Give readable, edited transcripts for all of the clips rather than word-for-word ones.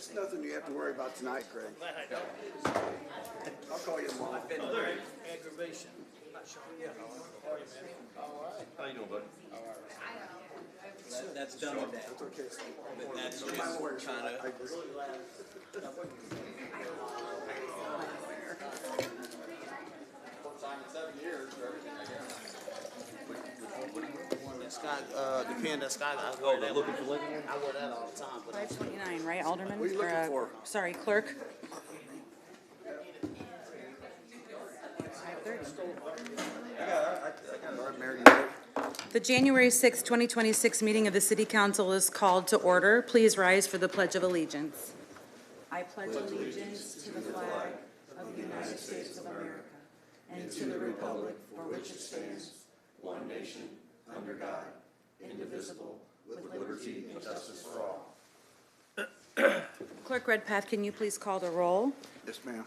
It's nothing you have to worry about tonight, Greg. I'll call you tomorrow. Aggravation. How you doing, buddy? That's done with that. It's okay. But that's just My lawyer's kind I of. agree. Signed in 7 years for everything, I guess. Scott, the pen that Scott, I Oh, they're looking for Lincoln? I wear that all the time. But 529, right, Alderman? What are you looking for? Sorry, clerk. 530. All right, Mayor, you ready? The January 6, 2026 meeting of the City Council is called to order. Please rise for the Pledge of Allegiance. I pledge allegiance to the flag of the United States of America and to the republic for which it stands, one nation, under God, indivisible, with liberty and justice for all. Clerk Redpath, can you please call the roll? Yes, ma'am.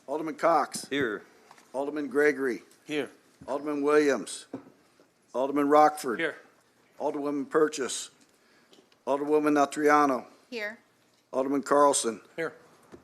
Alderman Cox. Here. Alderman Gregory. Here. Alderman Williams. Alderman Rockford. Here. Alderwoman Purchase. Alderwoman Natriano. Here. Alderman Carlson. Here.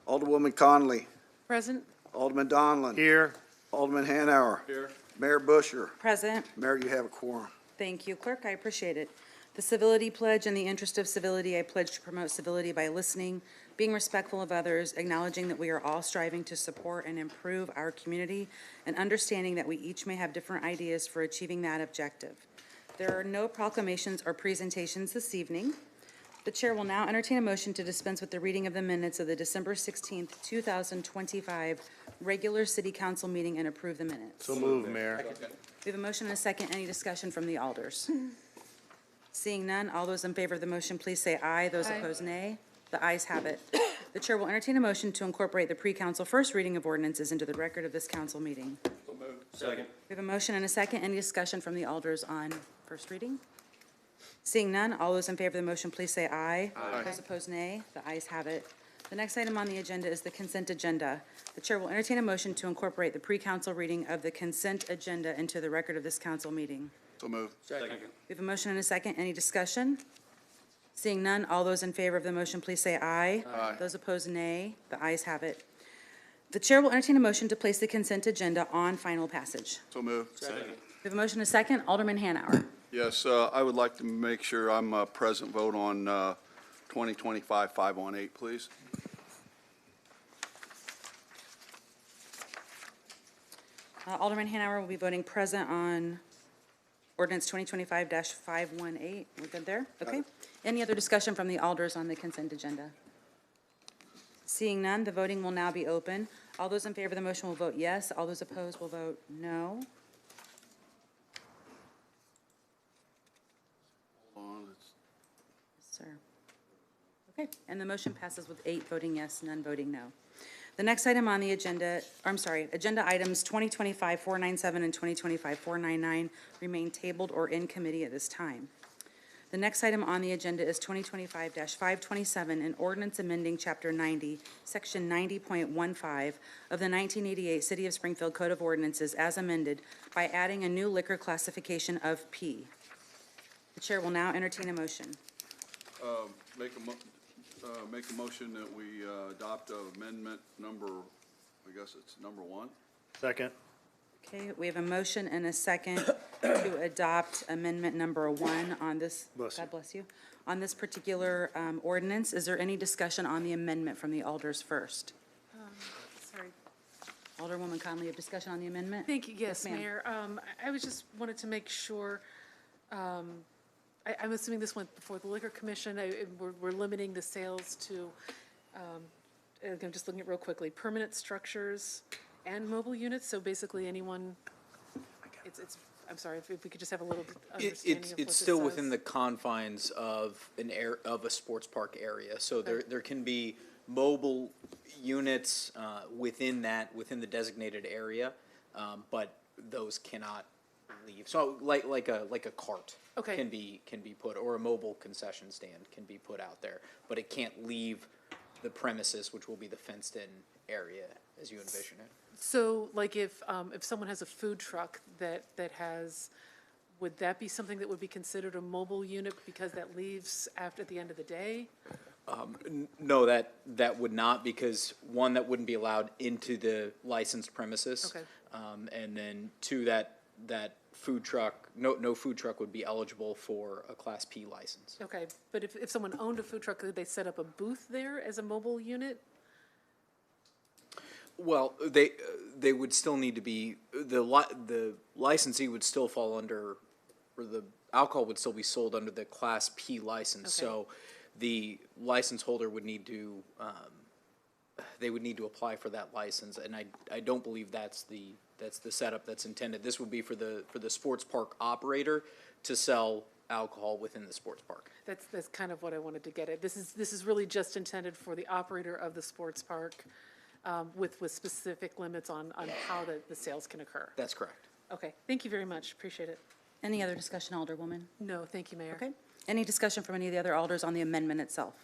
Alderwoman Conley. Present. Alderman Donlin. Here. Alderman Hanauer. Here. Mayor Busher. Present. Mayor, you have a quorum. Thank you, Clerk. I appreciate it. The civility pledge. In the interest of civility, I pledge to promote civility by listening, being respectful of others, acknowledging that we are all striving to support and improve our community, and understanding that we each may have different ideas for achieving that objective. There are no proclamations or presentations this evening. The chair will now entertain a motion to dispense with the reading of the minutes of the December 16th, 2025 regular city council meeting and approve the minutes. So move, Mayor. We have a motion and a second. Any discussion from the alders? Seeing none, all those in favor of the motion, please say aye. Those Aye. opposed, nay. The ayes have it. The chair will entertain a motion to incorporate the pre-council first reading of ordinances into the record of this council meeting. So moved. Second. We have a motion and a second. Any discussion from the alders on first reading? Seeing none, all those in favor of the motion, please say aye. Aye. Those opposed, nay. The ayes have it. The next item on the agenda is the consent agenda. The chair will entertain a motion to incorporate the pre-council reading of the consent agenda into the record of this council meeting. So moved. Second. We have a motion and a second. Any discussion? Seeing none, all those in favor of the motion, please say aye. Aye. Those opposed, nay. The ayes have it. The chair will entertain a motion to place the consent agenda on final passage. So moved. Second. We have a motion and a second. Alderman Hanauer. Yes, I would like to make sure I'm a present vote on 2025-518, please. Alderman Hanauer will be voting present on ordinance 2025-518. We're good there? Okay. Any other discussion from the alders on the consent agenda? Seeing none, the voting will now be open. All those in favor of the motion will vote yes. All those opposed will vote no. Sir. Okay, and the motion passes with 8 voting yes, none voting no. The next item on the agenda, agenda items 2025-497 and 2025-499 remain tabled or in committee at this time. The next item on the agenda is 2025-527, an ordinance amending Chapter 90, Section 90.15 of the 1988 City of Springfield Code of Ordinances as amended by adding a new liquor classification of P. The chair will now entertain a motion. Make a motion that we adopt amendment number, I guess it's number 1. Second. Okay, we have a motion and a second to adopt amendment number 1 on this. Bless you. God bless you. On this particular ordinance. Is there any discussion on the amendment from the alders first? Sorry. Alderwoman Conley, a discussion on the amendment? Thank you. Yes, ma'am. Mayor. I was just wanted to make sure, I'm assuming this went before the Liquor Commission. We're limiting the sales to, I'm just looking at it real quickly, permanent structures and mobile units. So basically anyone, I'm sorry, if we could just have a little understanding of what It's this still says. within the confines of of a sports park area. So there can be mobile units within the designated area, but those cannot leave. So like a cart Okay. can be put, or a mobile concession stand can be put out there, but it can't leave the premises, which will be the fenced-in area as you envision it. So, like, if someone has a food truck that has, would that be something that would be considered a mobile unit because that leaves at the end of the day? No, that would not, because one, that wouldn't be allowed into the licensed premises. Okay. And then two, that food truck, no food truck would be eligible for a Class P license. Okay, but if someone owned a food truck, could they set up a booth there as a mobile unit? Well, they would still need to be, the licensee would still fall under, or the alcohol would still be sold under the Class P license. Okay. So the license holder would need to, they would need to apply for that license, and I don't believe that's the setup that's intended. This would be for the sports park operator to sell alcohol within the sports park. That's kind of what I wanted to get at. This is really just intended for the operator of the sports park, with specific limits on how the sales can occur. That's correct. Okay, thank you very much, appreciate it. Any other discussion, Alderwoman? No, thank you, Mayor. Okay. Any discussion from any of the other alders on the amendment itself?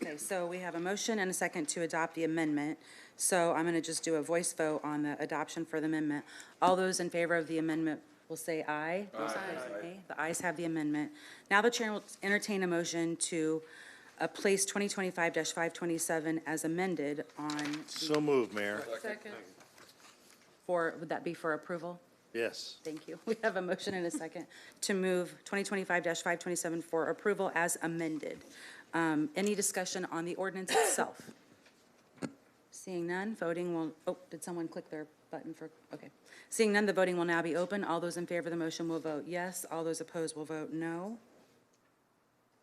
Okay, so we have a motion and a second to adopt the amendment. So I'm going to just do a voice vote on the adoption for the amendment. All those in favor of the amendment will say aye. Those opposed, nay. The ayes have the amendment. Now the chair will entertain a motion to place 2025-527 as amended on, So moved, Mayor. Second. would that be for approval? Yes. Thank you. We have a motion and a second to move 2025-527 for approval as amended. Any discussion on the ordinance itself? Seeing none, voting will, did someone click their button for, okay. Seeing none, the voting will now be open. All those in favor of the motion will vote yes. All those opposed will vote no.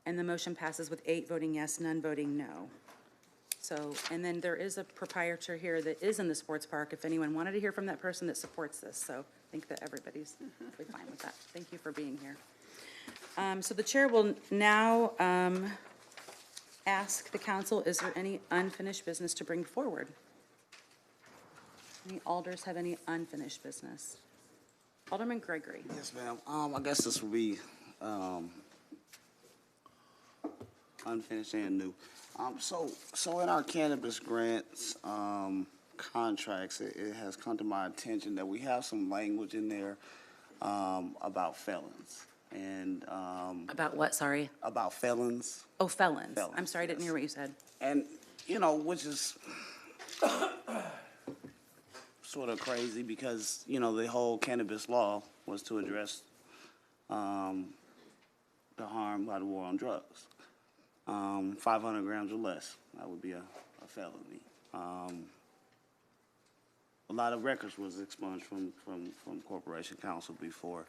And the motion passes with 8 voting yes, none voting no. So, and then there is a proprietor here that is in the sports park, if anyone wanted to hear from that person that supports this. So I think that everybody's really fine with that. Thank you for being here. So the chair will now ask the council, is there any unfinished business to bring forward? Any alders have any unfinished business? Alderman Gregory. Yes, ma'am. I guess this will be, unfinished and new. So in our cannabis grants, contracts, it has come to my attention that we have some language in there, about felons and, About what, sorry? about felons. Oh, felons. Felons, I'm sorry, I didn't yes. hear what you said. And, which is sort of crazy because, the whole cannabis law was to address the harm by the war on drugs. 500 grams or less, that would be a felony. A lot of records was expunged from Corporation Council before.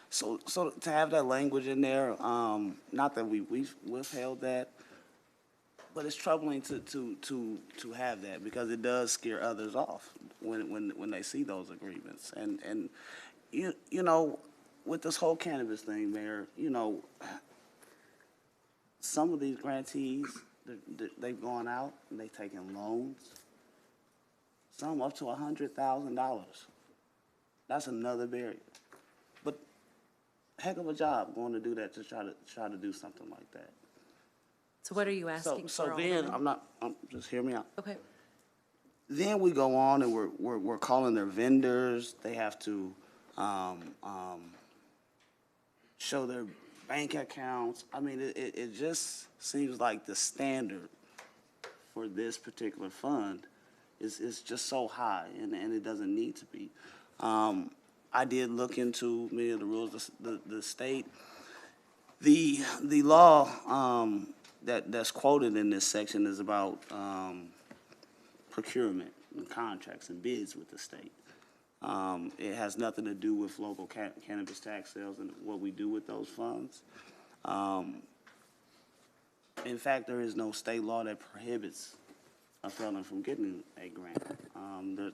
So to have that language in there, not that we've withheld that, but it's troubling to have that because it does scare others off when they see those agreements. And with this whole cannabis thing, Mayor, some of these grantees, they've gone out and they've taken loans, some up to $100,000. That's another barrier. But heck of a job going to do that to try to do something like that. So what are you asking for, So then, Alderman? just hear me out. Okay. Then we go on and we're calling their vendors. They have to show their bank accounts. I mean, it just seems like the standard for this particular fund is just so high, and it doesn't need to be. I did look into many of the rules. The state, the law that's quoted in this section is about procurement and contracts and bids with the state. It has nothing to do with local cannabis tax sales and what we do with those funds. In fact, there is no state law that prohibits a felon from getting a grant.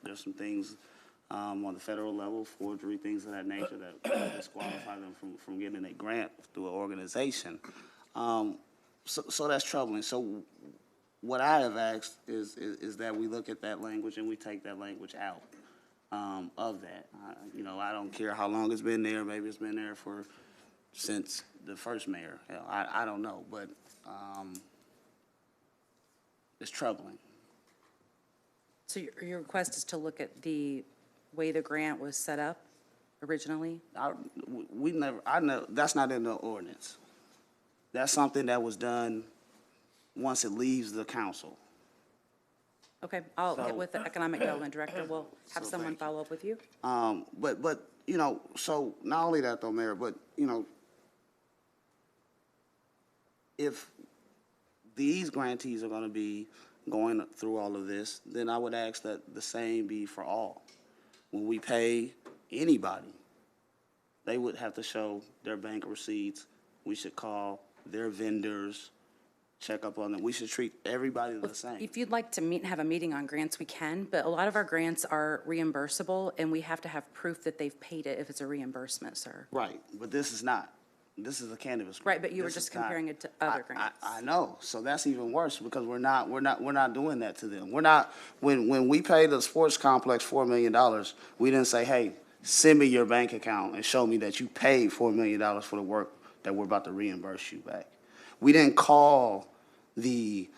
There's some things on the federal level, forgery, things of that nature that disqualify them from getting a grant through an organization. So that's troubling. So what I have asked is that we look at that language and we take that language out of that. I don't care how long it's been there. Maybe it's been there since the first mayor. I don't know, but it's troubling. So your request is to look at the way the grant was set up originally? I know that's not in the ordinance. That's something that was done once it leaves the council. Okay, I'll get So- with the Economic Development Director. We'll have So someone thank you. follow up with you. But, you know, so not only that though, Mayor, but, you know, if these grantees are gonna be going through all of this, then I would ask that the same be for all. When we pay anybody, they would have to show their bank receipts. We should call their vendors, check up on them. We should treat everybody the same. If you'd like to meet and have a meeting on grants, we can, but a lot of our grants are reimbursable, and we have to have proof that they've paid it if it's a reimbursement, sir. Right, but this is not. This is a cannabis grant. Right, but you were This just is not- comparing it to other I grants. know, so that's even worse, because we're not doing that to them. We're not, when we paid the sports complex $4 million, we didn't say, hey, send me your bank account and show me that you paid $4 million for the work that we're about to reimburse you back. We didn't call the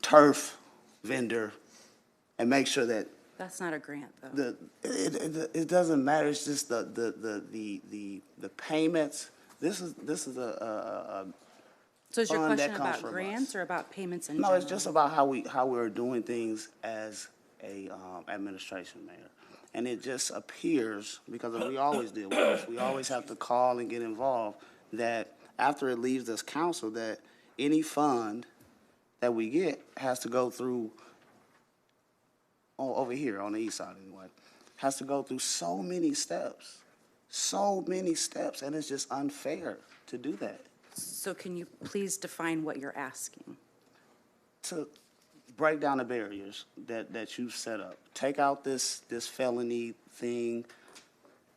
turf vendor and make sure that That's not a grant, though. it doesn't matter, it's just the payments. This is a So is your fund that question comes about from grants us. or about payments in No, general? it's just about how we're doing things as a administration, Mayor. And it just appears, because we always deal with this, we always have to call and get involved, that after it leaves this council, that any fund that we get has to go through, over here on the east side anyway, has to go through so many steps, and it's just unfair to do that. So can you please define what you're asking? To break down the barriers that you've set up. Take out this felony thing,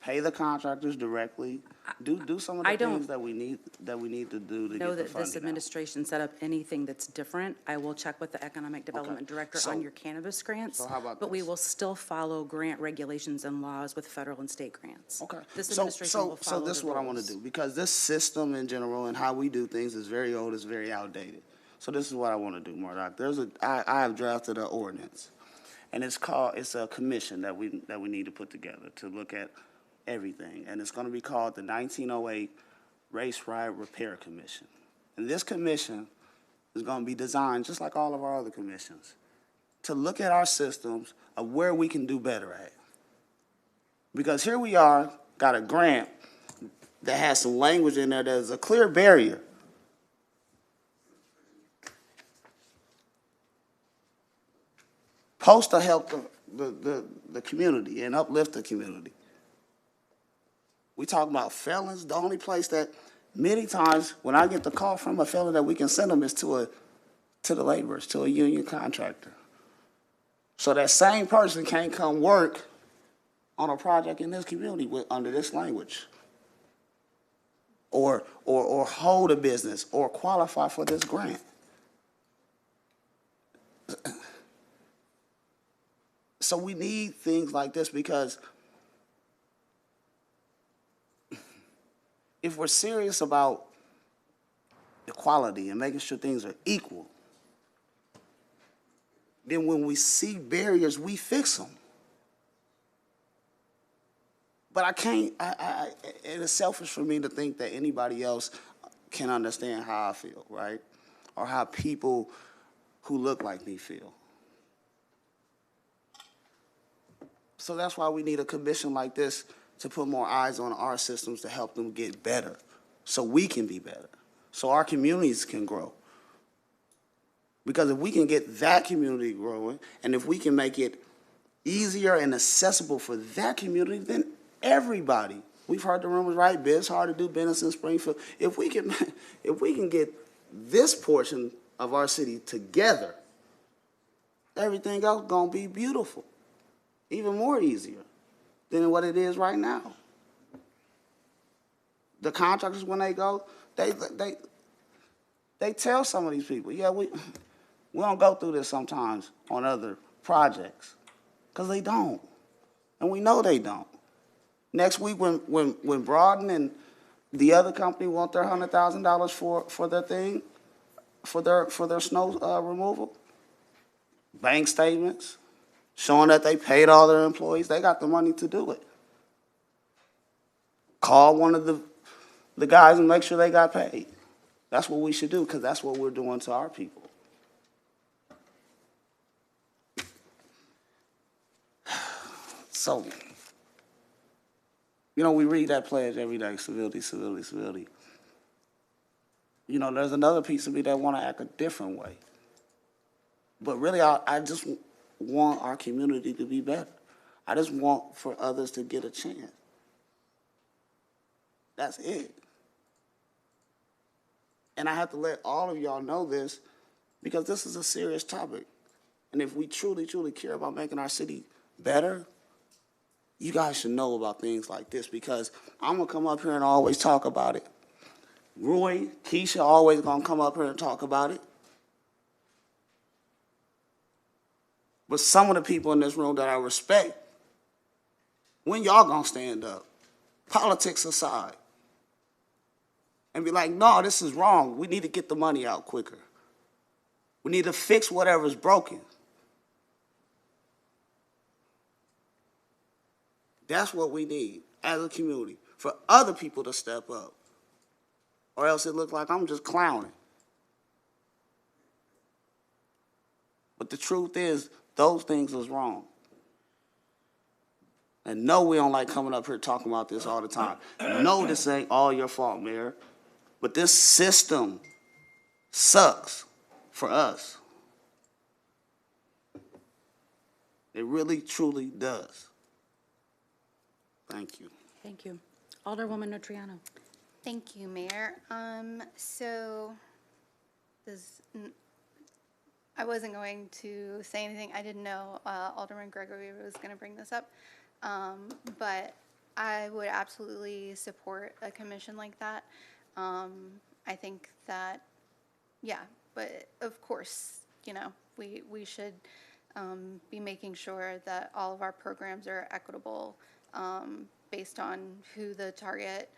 pay the contractors directly, do some of I the don't things that we need to do to Know get the that this funding out. administration set up anything that's different. I will check with the Economic Development Director So- on your cannabis grants. so how about But we this? will still follow grant regulations and laws with federal and state grants. Okay. This So- administration will follow So this is the what I want to rules. do, because this system in general and how we do things is very old, it's very outdated. So this is what I want to do, Murdoch. I have drafted an ordinance, and it's a commission that we need to put together to look at everything. And it's going to be called the 1908 Race Riot Repair Commission. And this commission is going to be designed, just like all of our other commissions, to look at our systems of where we can do better at. Because here we are, got a grant that has some language in there that is a clear barrier. Supposed to help the community and uplift the community. We talk about felons. The only place that many times when I get the call from a felon that we can send them is to the laborers, to a union contractor. So that same person can't come work on a project in this community under this language. Or hold a business or qualify for this grant. So we need things like this, because if we're serious about equality and making sure things are equal, then when we see barriers, we fix them. But I can't, it is selfish for me to think that anybody else can understand how I feel, right? Or how people who look like me feel. So that's why we need a commission like this to put more eyes on our systems to help them get better, so we can be better, so our communities can grow. Because if we can get that community growing, and if we can make it easier and accessible for that community, then everybody, we've heard the rumors, right? It's hard to do business in Springfield. If we can get this portion of our city together, everything else gonna be beautiful, even more easier than what it is right now. The contractors, when they go, they tell some of these people, yeah, we don't go through this sometimes on other projects, because they don't, and we know they don't. Next week, when Broaden and the other company want their $100,000 for their thing, for their snow removal, bank statements showing that they paid all their employees, they got the money to do it. Call one of the guys and make sure they got paid. That's what we should do, because that's what we're doing to our people. So, you know, we read that pledge every day, civility, civility, civility. You know, there's another piece of me that want to act a different way. But really, I just want our community to be better. I just want for others to get a chance. That's it. And I have to let all of y'all know this because this is a serious topic. And if we truly, truly care about making our city better, you guys should know about things like this because I'm going to come up here and always talk about it. Roy, Keisha always going to come up here and talk about it. But some of the people in this room that I respect, when y'all going to stand up? Politics aside. And be like, no, this is wrong. We need to get the money out quicker. We need to fix whatever's broken. That's what we need as a community, for other people to step up. Or else it looks like I'm just clowning. But the truth is, those things was wrong. And no, we don't like coming up here talking about this all the time. No, this ain't all your fault, Mayor. But this system sucks for us. It really, truly does. Thank you. Thank you. Alderwoman Notriano. Thank you, Mayor. So I wasn't going to say anything. I didn't know Alderman Gregory was going to bring this up. But I would absolutely support a commission like that. I think that, yeah, but of course, you know, we should be making sure that all of our programs are equitable based on who the target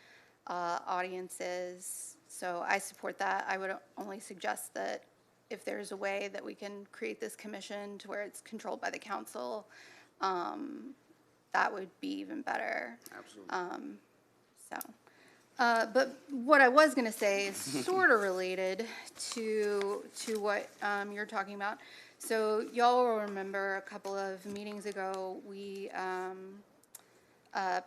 audience is. So I support that. I would only suggest that if there's a way that we can create this commission to where it's controlled by the council, that would be even better. Absolutely. But what I was going to say is sort of related to what you're talking about. So y'all will remember a couple of meetings ago, we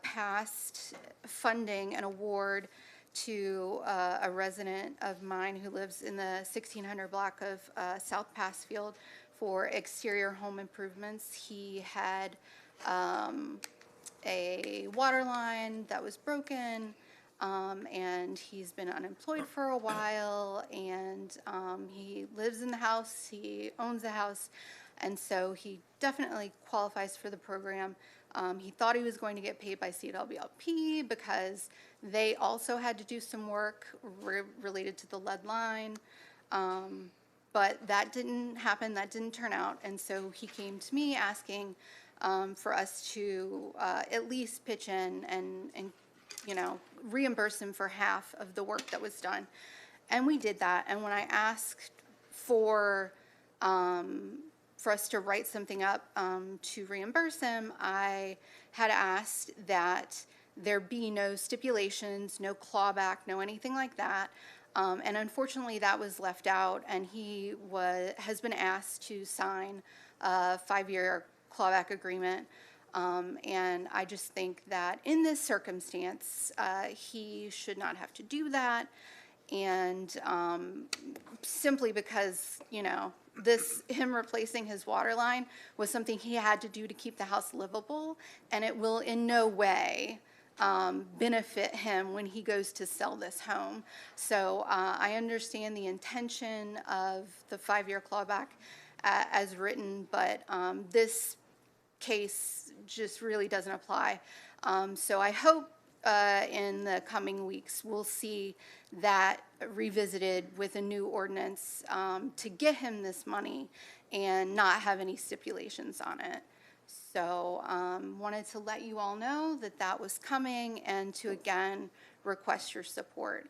passed funding an award to a resident of mine who lives in the 1600 block of South Passfield for exterior home improvements. He had a water line that was broken, and he's been unemployed for a while, and he lives in the house, he owns the house, and so he definitely qualifies for the program. He thought he was going to get paid by CWLP because they also had to do some work related to the lead line, but that didn't happen, that didn't turn out, and so he came to me asking for us to at least pitch in and you know, reimburse him for half of the work that was done. And we did that. And when I asked for us to write something up to reimburse him, I had asked that there be no stipulations, no clawback, no anything like that. And unfortunately, that was left out, and he has been asked to sign a 5-year clawback agreement. And I just think that in this circumstance, he should not have to do that. And simply because, you know, him replacing his water line was something he had to do to keep the house livable, and it will in no way benefit him when he goes to sell this home. So I understand the intention of the 5-year clawback as written, but this case just really doesn't apply. So I hope in the coming weeks we'll see that revisited with a new ordinance to get him this money and not have any stipulations on it. So wanted to let you all know that that was coming and to again request your support.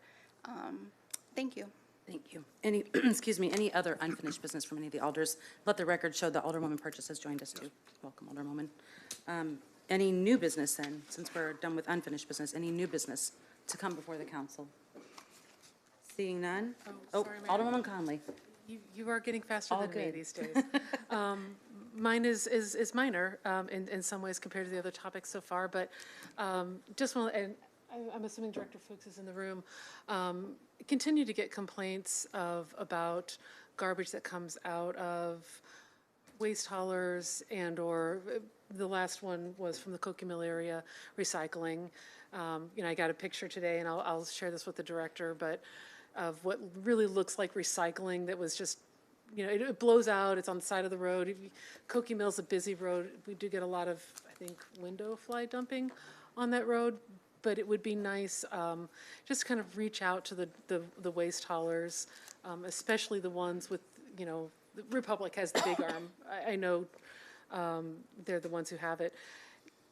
Thank you. Thank you. Any, excuse me, any other unfinished business from any of the alders? Let the record show that Alderwoman Purchase has joined us too. Welcome, Alderwoman. Any new business then, since we're done with unfinished business, any new business to come before the council? Seeing none? Oh, Oh, sorry, Mayor. Alderwoman Conley. You are getting faster All than me good. these days. Mine is minor in some ways compared to the other topics so far, but just want, and I'm assuming Director Fuchs is in the room, continue to get complaints about garbage that comes out of waste haulers and/or the last one was from the Cokie Mill area, recycling. I got a picture today, and I'll share this with the director, but of what really looks like recycling that was just, it blows out, it's on the side of the road. Cokie Mill's a busy road. We do get a lot of, I think, window fly dumping on that road, but it would be nice, just kind of reach out to the waste haulers, especially the ones with, Republic has the big arm. I know they're the ones who have it,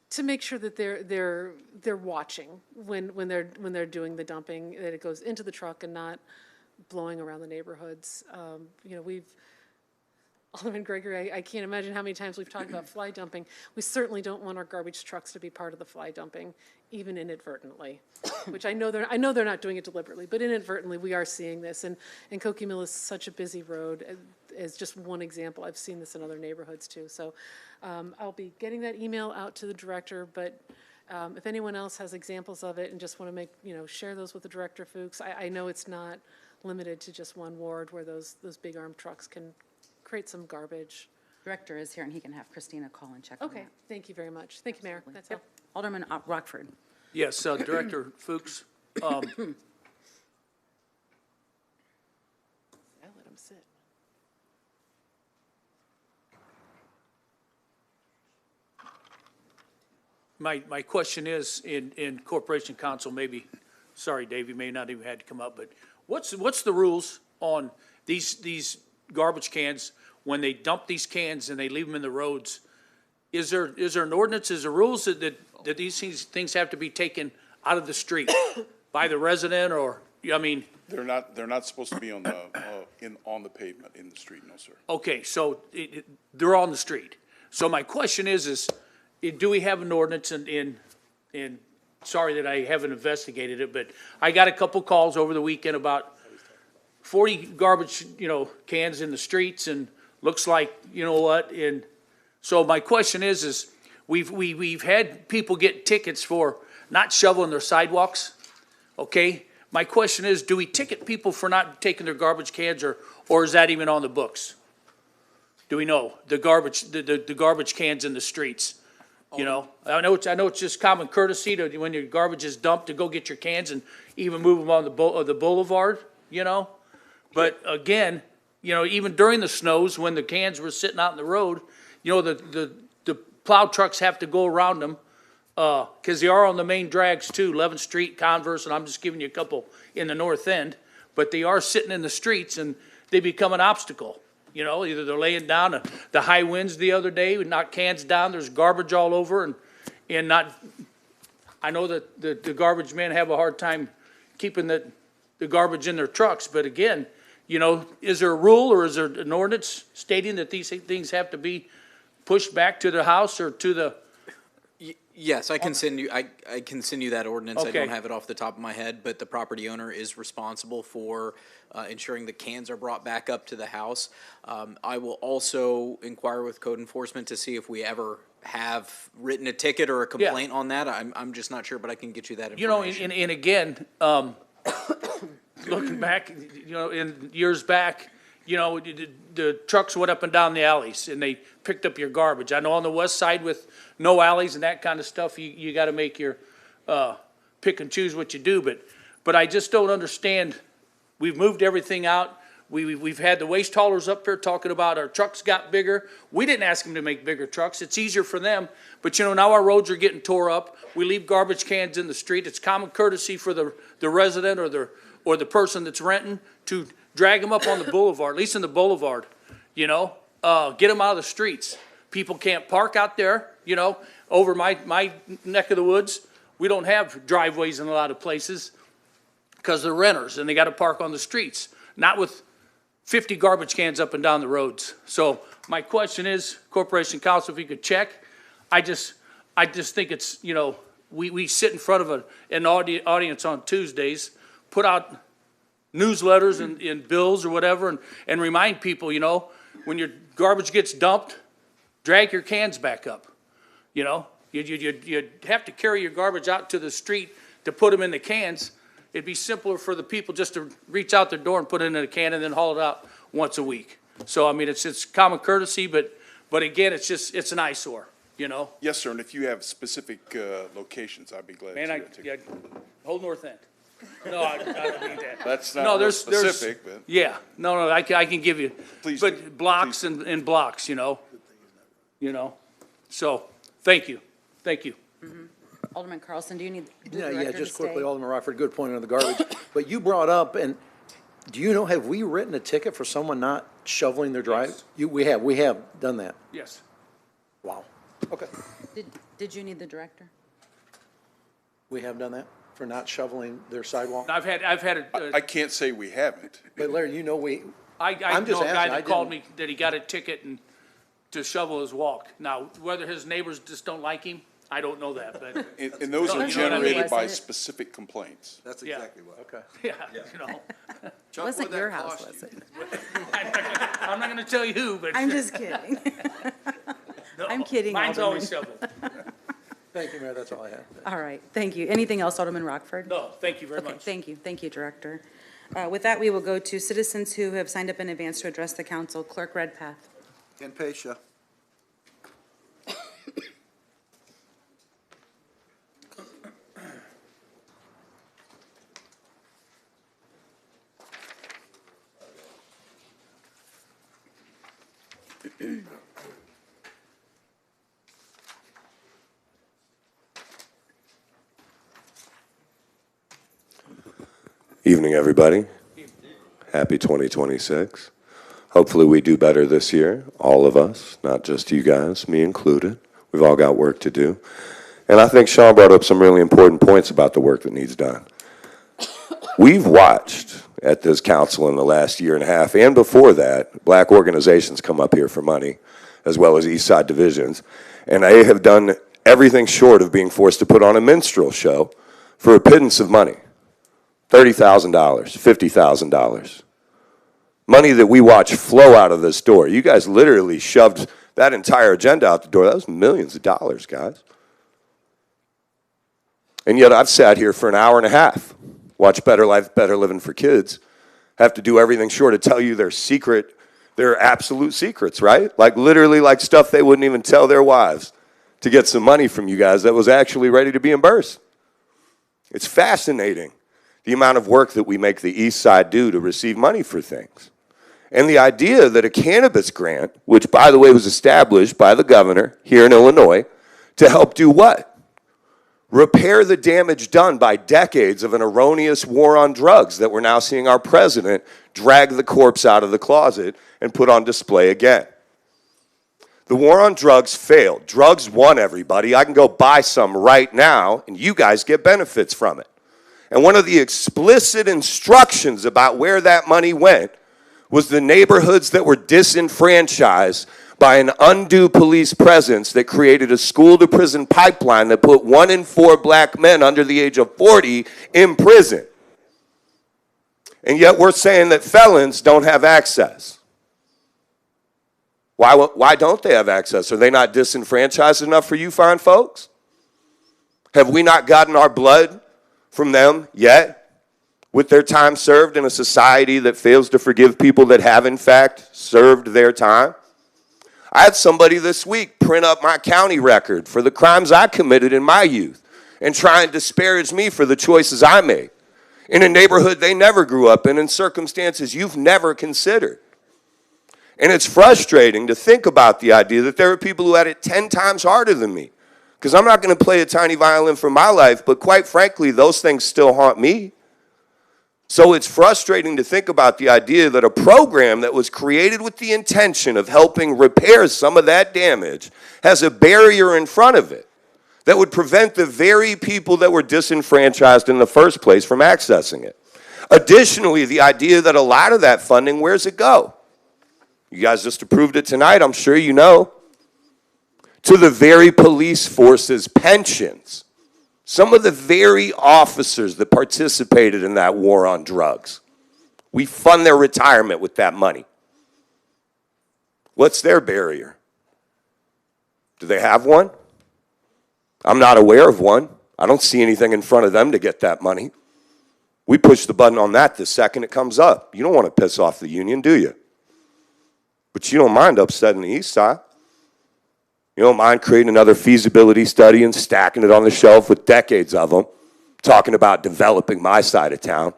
to make sure that they're watching when they're doing the dumping, that it goes into the truck and not blowing around the neighborhoods. Alderman Gregory, I can't imagine how many times we've talked about fly dumping. We certainly don't want our garbage trucks to be part of the fly dumping, even inadvertently, which I know they're not doing it deliberately, but inadvertently we are seeing this. And Cokie Mill is such a busy road. As just one example, I've seen this in other neighborhoods too. So I'll be getting that email out to the director, but if anyone else has examples of it and just want to share those with the Director Fuchs. I know it's not limited to just one ward where those big arm trucks can create some garbage. Director is here, and he can have Christina call and check on that. Okay, thank you very much. Thank you, Mayor. That's all. Alderman Rockford. Yes, Director Fuchs. I'll let him sit. My question is, in Corporation Council, maybe, sorry, Dave, you may not even had to come up, but what's the rules on these garbage cans when they dump these cans and they leave them in the roads? Is there an ordinance, is there rules that these things have to be taken out of the street by the resident, or, I mean? They're not supposed to be on the pavement in the street, no, sir. Okay, so they're on the street. So my question is do we have an ordinance and sorry that I haven't investigated it, but I got a couple calls over the weekend about 40 garbage, cans in the streets, and looks like, and so my question is we've had people get tickets for not shoveling their sidewalks, okay? My question is, do we ticket people for not taking their garbage cans, or is that even on the books? Do we know the garbage cans in the streets? I know it's just common courtesy to, when your garbage is dumped, to go get your cans and even move them on the boulevard, But again, even during the snows, when the cans were sitting out in the road, the plow trucks have to go around them, because they are on the main drags too, 11th Street, Converse, and I'm just giving you a couple in the north end, but they are sitting in the streets and they become an obstacle. Either they're laying down, the high winds the other day, we knocked cans down, there's garbage all over, and I know that the garbage men have a hard time keeping the garbage in their trucks, but again, is there a rule or is there an ordinance stating that these things have to be pushed back to the house or to the? Yes, I can send you that ordinance. I Okay. don't have it off the top of my head, but the property owner is responsible for ensuring the cans are brought back up to the house. I will also inquire with code enforcement to see if we ever have written a ticket or a complaint on that. I'm just not sure, but I can get you that information. And again, looking back, in years back, the trucks went up and down the alleys and they picked up your garbage. I know on the west side with no alleys and that kind of stuff, you gotta make your, pick and choose what you do, but I just don't understand. We've moved everything out. We've had the waste haulers up here talking about our trucks got bigger. We didn't ask them to make bigger trucks. It's easier for them. But now our roads are getting tore up. We leave garbage cans in the street. It's common courtesy for the resident or the person that's renting to drag them up on the boulevard, at least in the boulevard, get them out of the streets. People can't park out there, over my neck of the woods. We don't have driveways in a lot of places because they're renters and they got to park on the streets, not with 50 garbage cans up and down the roads. So my question is, Corporation Council, if you could check, I just think it's, we sit in front of an audience on Tuesdays, put out newsletters and bills or whatever, and remind people, you know, when your garbage gets dumped, drag your cans back up, you know? You have to carry your garbage out to the street to put them in the cans. It'd be simpler for the people just to reach out their door and put it in a can and then haul it out once a week. So, I mean, it's common courtesy, but again, it's an eyesore, you know? Yes, sir, and if you have specific locations, I'd be glad Man, to. yeah, whole North End. No, I don't need that. That's No, not real there's- specific, but Yeah, no, I can give you. Please do. But blocks and blocks, you know? So, thank you. Alderman Carlson, do you need the Yeah, director to just quickly, stay? Alderman Rockford, good point on the garbage. But you brought up, and do you know, have we written a ticket for someone not shoveling their drive? Yes. We have done that. Yes. Wow. Okay. Did you need the director? We have done that for not shoveling their sidewalk? I've had I can't say we haven't. But Larry, you know, I I'm know just a guy asking, I that called didn't- me that he got a ticket and to shovel his walk. Now, whether his neighbors just don't like him, I don't know that, but, And those No, are you know what I mean? generated by Wasn't it? specific complaints. That's Yeah. exactly what. okay. yeah, you know. It wasn't your house, was it? I'm not gonna tell you who, but. I'm just kidding. No, I'm kidding, Mine's Alderman. always shoveled. Thank you, Mayor, that's all I have. All right, thank you. Anything else, Alderman Rockford? No, thank you very Okay, much. thank you, Director. With that, we will go to citizens who have signed up in advance to address the council. Clerk Redpath. Ken Pesha. Evening, everybody. Happy 2026. Hopefully we do better this year, all of us, not just you guys, me included. We've all got work to do. And I think Sean brought up some really important points about the work that needs done. We've watched at this council in the last year and a half, and before that, black organizations come up here for money, as well as East Side divisions, and they have done everything short of being forced to put on a minstrel show for a pittance of money. $30,000, $50,000. Money that we watch flow out of this door. You guys literally shoved that entire agenda out the door. That was millions of dollars, guys. And yet I've sat here for an hour and a half, watch Better Life, Better Living for Kids, have to do everything short of tell you their secret, their absolute secrets, right? Like literally like stuff they wouldn't even tell their wives to get some money from you guys that was actually ready to be reimbursed. It's fascinating the amount of work that we make the East Side do to receive money for things. And the idea that a cannabis grant, which by the way was established by the governor here in Illinois, to help do what? Repair the damage done by decades of an erroneous war on drugs that we're now seeing our president drag the corpse out of the closet and put on display again. The war on drugs failed. Drugs won, everybody. I can go buy some right now, and you guys get benefits from it. And one of the explicit instructions about where that money went was the neighborhoods that were disenfranchised by an undue police presence that created a school-to-prison pipeline that put 1 in 4 black men under the age of 40 in prison. And yet we're saying that felons don't have access. Why don't they have access? Are they not disenfranchised enough for you fine folks? Have we not gotten our blood from them yet, with their time served in a society that fails to forgive people that have, in fact, served their time? I had somebody this week print up my county record for the crimes I committed in my youth and try and disparage me for the choices I made in a neighborhood they never grew up in circumstances you've never considered. And it's frustrating to think about the idea that there are people who had it 10 times harder than me. Because I'm not going to play a tiny violin for my life, but quite frankly, those things still haunt me. So it's frustrating to think about the idea that a program that was created with the intention of helping repair some of that damage has a barrier in front of it that would prevent the very people that were disenfranchised in the first place from accessing it. Additionally, the idea that a lot of that funding, where's it go? You guys just approved it tonight, I'm sure you know. To the very police force's pensions. Some of the very officers that participated in that war on drugs. We fund their retirement with that money. What's their barrier? Do they have one? I'm not aware of one. I don't see anything in front of them to get that money. We push the button on that the second it comes up. You don't want to piss off the union, do you? But you don't mind upsetting the east side. You don't mind creating another feasibility study and stacking it on the shelf with decades of them, talking about developing my side of town.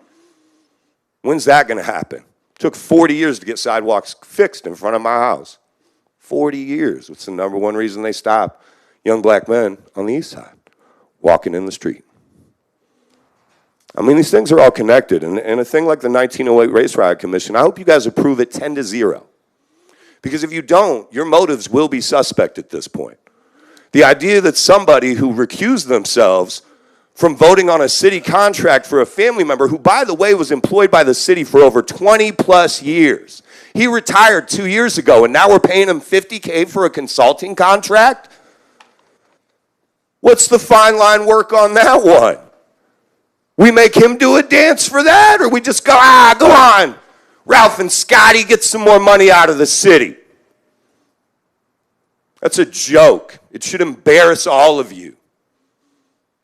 When's that going to happen? It took 40 years to get sidewalks fixed in front of my house. 40 years. It's the number one reason they stop young black men on the east side walking in the street. I mean, these things are all connected. And a thing like the 1908 Race Riot Commission, I hope you guys approve it 10-0. Because if you don't, your motives will be suspect at this point. The idea that somebody who recused themselves from voting on a city contract for a family member who, by the way, was employed by the city for over 20-plus years. He retired 2 years ago, and now we're paying him $50K for a consulting contract? What's the fine line work on that one? We make him do a dance for that, or we just go, go on. Ralph and Scotty, get some more money out of the city. That's a joke. It should embarrass all of you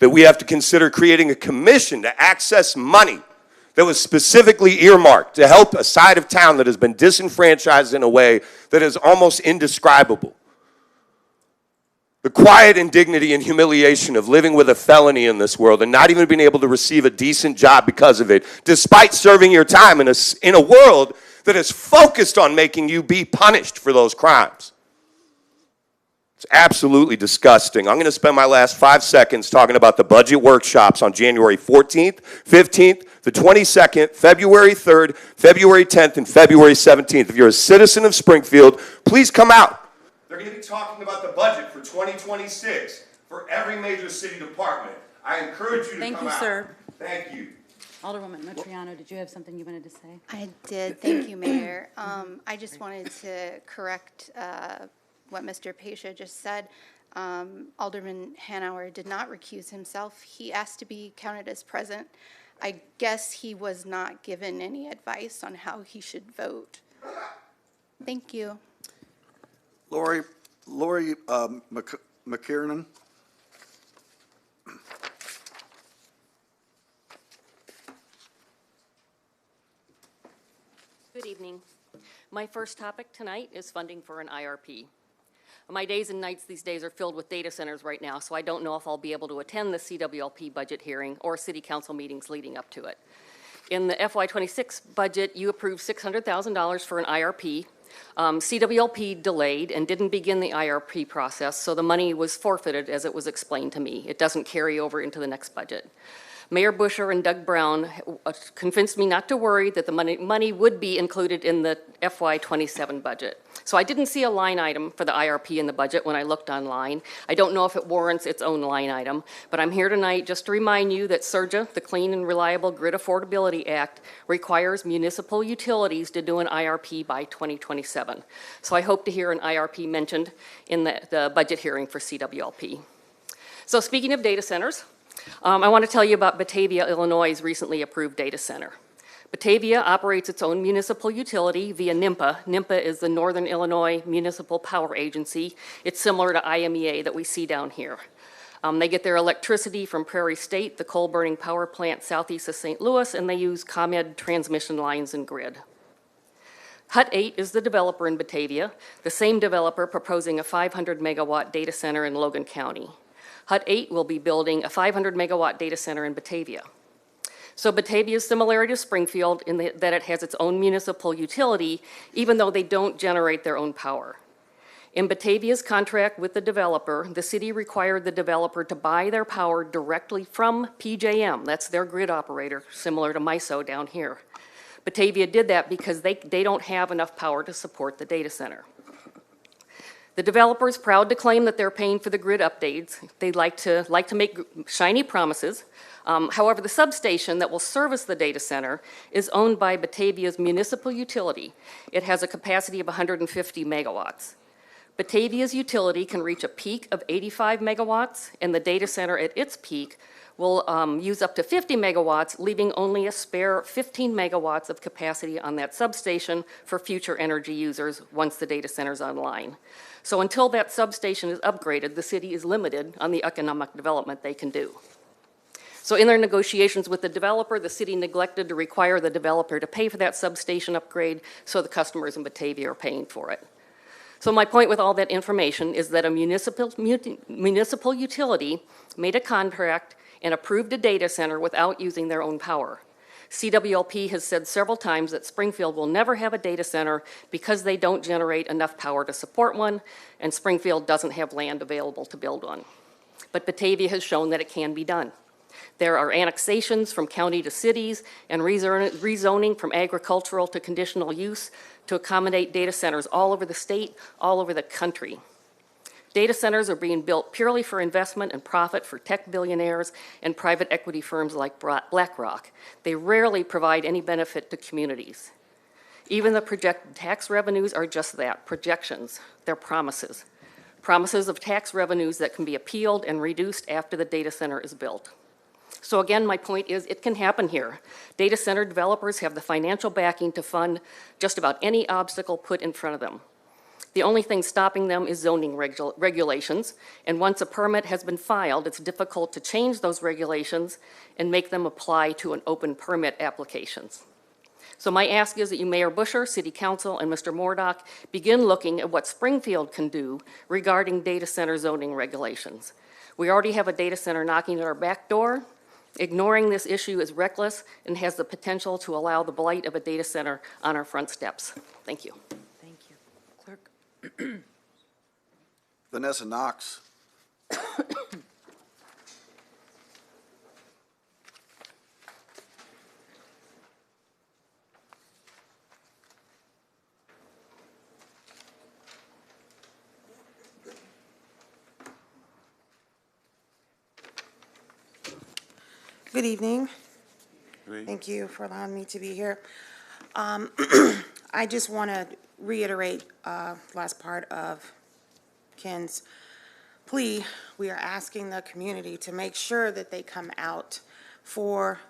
that we have to consider creating a commission to access money that was specifically earmarked to help a side of town that has been disenfranchised in a way that is almost indescribable. The quiet indignity and humiliation of living with a felony in this world and not even being able to receive a decent job because of it, despite serving your time in a world that is focused on making you be punished for those crimes. It's absolutely disgusting. I'm going to spend my last 5 seconds talking about the budget workshops on January 14th, 15th, the 22nd, February 3rd, February 10th, and February 17th. If you're a citizen of Springfield, please come out. They're going to be talking about the budget for 2026 for every major city department. I encourage you to come out. Thank you, sir. Thank you. Alderwoman Matriano, did you have something you wanted to say? I did, thank you, Mayor. I just wanted to correct what Mr. Pasha just said. Alderman Hanauer did not recuse himself. He asked to be counted as present. I guess he was not given any advice on how he should vote. Thank you. Lori McKiernan. Good evening. My first topic tonight is funding for an IRP. My days and nights these days are filled with data centers right now, so I don't know if I'll be able to attend the CWLP budget hearing or city council meetings leading up to it. In the FY26 budget, you approved $600,000 for an IRP. CWLP delayed and didn't begin the IRP process, so the money was forfeited as it was explained to me. It doesn't carry over into the next budget. Mayor Busher and Doug Brown convinced me not to worry, that the money would be included in the FY27 budget. So I didn't see a line item for the IRP in the budget when I looked online. I don't know if it warrants its own line item, but I'm here tonight just to remind you that CERJA, the Clean and Reliable Grid Affordability Act, requires municipal utilities to do an IRP by 2027. So I hope to hear an IRP mentioned in the budget hearing for CWLP. So speaking of data centers, I want to tell you about Batavia, Illinois' recently approved data center. Batavia operates its own municipal utility via NIMPA. NIMPA is the Northern Illinois Municipal Power Agency. It's similar to IMEA that we see down here. They get their electricity from Prairie State, the coal-burning power plant southeast of St. Louis, and they use ComEd transmission lines and grid. Hut 8 is the developer in Batavia, the same developer proposing a 500-megawatt data center in Logan County. Hut 8 will be building a 500-megawatt data center in Batavia. So Batavia is similar to Springfield in that it has its own municipal utility, even though they don't generate their own power. In Batavia's contract with the developer, the city required the developer to buy their power directly from PJM. That's their grid operator, similar to MISO down here. Batavia did that because they don't have enough power to support the data center. The developer is proud to claim that they're paying for the grid updates. They like to make shiny promises. However, the substation that will service the data center is owned by Batavia's municipal utility. It has a capacity of 150 megawatts. Batavia's utility can reach a peak of 85 megawatts, and the data center at its peak will use up to 50 megawatts, leaving only a spare 15 megawatts of capacity on that substation for future energy users once the data center's online. So until that substation is upgraded, the city is limited on the economic development they can do. So in their negotiations with the developer, the city neglected to require the developer to pay for that substation upgrade, so the customers in Batavia are paying for it. So my point with all that information is that a municipal utility made a contract and approved a data center without using their own power. CWLP has said several times that Springfield will never have a data center because they don't generate enough power to support one, and Springfield doesn't have land available to build one. But Batavia has shown that it can be done. There are annexations from county to cities and rezoning from agricultural to conditional use to accommodate data centers all over the state, all over the country. Data centers are being built purely for investment and profit for tech billionaires and private equity firms like BlackRock. They rarely provide any benefit to communities. Even the projected tax revenues are just that, projections. They're promises. Promises of tax revenues that can be appealed and reduced after the data center is built. So again, my point is it can happen here. Data center developers have the financial backing to fund just about any obstacle put in front of them. The only thing stopping them is zoning regulations, and once a permit has been filed, it's difficult to change those regulations and make them apply to an open permit applications. So my ask is that you, Mayor Busher, City Council, and Mr. Moordock begin looking at what Springfield can do regarding data center zoning regulations. We already have a data center knocking at our back door. Ignoring this issue is reckless and has the potential to allow the blight of a data center on our front steps. Thank you. Thank you. Clerk? Vanessa Knox. Good evening. Thank you for allowing me to be here. I just want to reiterate last part of Ken's plea. We are asking the community to make sure that they come out for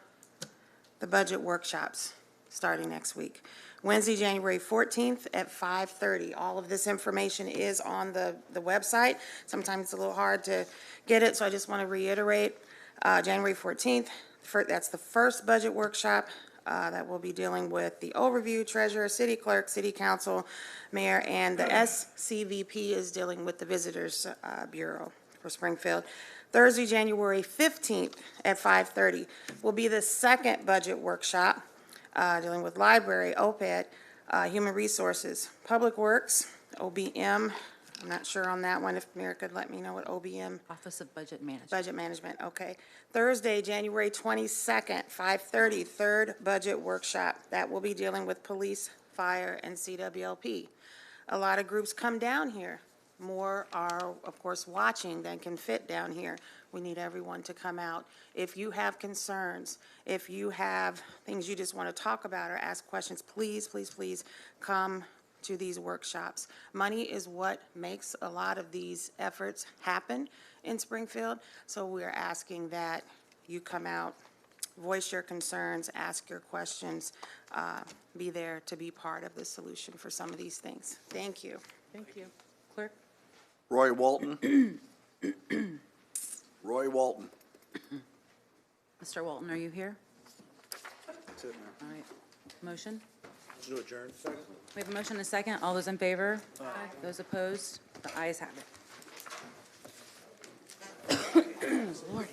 the budget workshops starting next week. Wednesday, January 14th at 5:30. All of this information is on the website. Sometimes it's a little hard to get it, so I just want to reiterate. January 14th, that's the first budget workshop that will be dealing with the overview, treasurer, city clerk, city council, mayor, and the SCVP is dealing with the visitors bureau for Springfield. Thursday, January 15th at 5:30 will be the second budget workshop dealing with library, OPED, human resources, public works, OBM. I'm not sure on that one, if Mayor could let me know what OBM. Office of Budget Management. Budget Management, okay. Thursday, January 22nd, 5:30, third budget workshop. That will be dealing with police, fire, and CWLP. A lot of groups come down here. More are, of course, watching than can fit down here. We need everyone to come out. If you have concerns, if you have things you just want to talk about or ask questions, please, please, please come to these workshops. Money is what makes a lot of these efforts happen in Springfield, so we're asking that you come out, voice your concerns, ask your questions, be there to be part of the solution for some of these things. Thank you. Thank you. Clerk? Roy Walton. Roy Walton. Mr. Walton, are you here? All right. Motion? To adjourn. Second. We have a motion and a second. All those in favor? Aye. Those opposed? The ayes have it. Lordy.